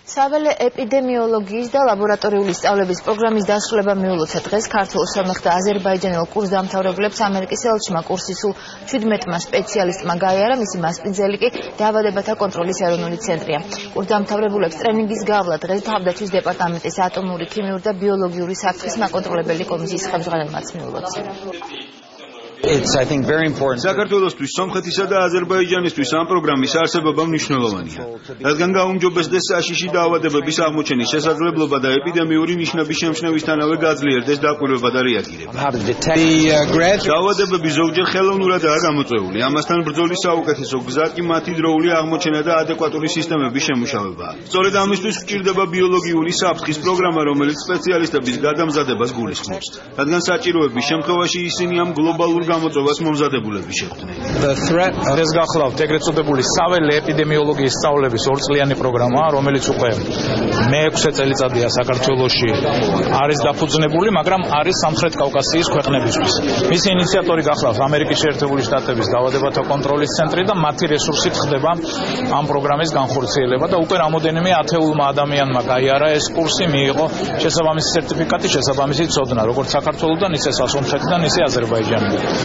საველე ეპიდემიოლოგიის და ლაბორატორიული სწავლების პროგრამის დასრულება მიულოცა დღეს ქართულ სომეხ და აზერბაიჯანელ კურსდამთავრებლებს ამერიკის ელჩმა კურსის სულ 17 სპეციალისტმა გაიარა, მისი მასპინძელი კი დაავადებათა კონტროლის ეროვნული ცენტრია. კურსდამთავრებულებს ტრენინგის გავლა დღეს თავდაცვის დეპარტამენტის ატომური, ქიმიური და ბიოლოგიური საფრთხის მაკონტროლებელი კომისიის ხელმძღვანელმაც მიულოცა. It's I think very important. საქართველოსთვის, სომხეთისა და აზერბაიჯანისთვის ამ პროგრამის არსებობა მნიშვნელოვანია. რადგან გაუმჯობესდეს საშიში დაავადებების აღმოჩენის შესაძლებლობა და ეპიდემიური ნიშნების შემჩნევისთანავე გაძლიერდეს დაკვირვება და რეაგირება. დაავადებები ზოგჯერ ხელოვნურადაა გამოწვეული. ამასთან ბრძოლის საუკეთესო გზა კი მათი დროული აღმოჩენა და ადეკვატური სისტემების შემუშავებაა. სწორედ ამისთვის გვჭირდება ბიოლოგიური საფრთხის პროგრამა, რომელიც სპეციალისტების გადამზადებას გულისხმობს. რადგან საჭიროების შემთხვევაში ისინი ამ გლობალურ გამოწვევას მომზადებულები შეხვდნენ. ეს გახლავთ ეგრეთ წოდებული საველე ეპიდემიოლოგიის სწავლების ორწლიანი პროგრამა, რომელიც უკვე მე-6 წელიწადია საქართველოში არის დაფუძნებული, მაგრამ არის სამხრეთ კავკასიის ქვეყნებისთვის. მისი ინიციატორი გახლავთ ამერიკის შეერთებული შტატების დაავადებათა კონტროლის ცენტრი და მათი რესურსით ხდება ამ პროგრამის განხორციელება და უკვე რამოდენიმე ათეულმა ადამიანმა გაიარა ეს კურსი, მიიღო შესაბამისი სერტიფიკატი, შესაბამისი ცოდნა, როგორც საქართველოსთან, ისე სომხეთიდან, ისე აზერბაიჯანიდან.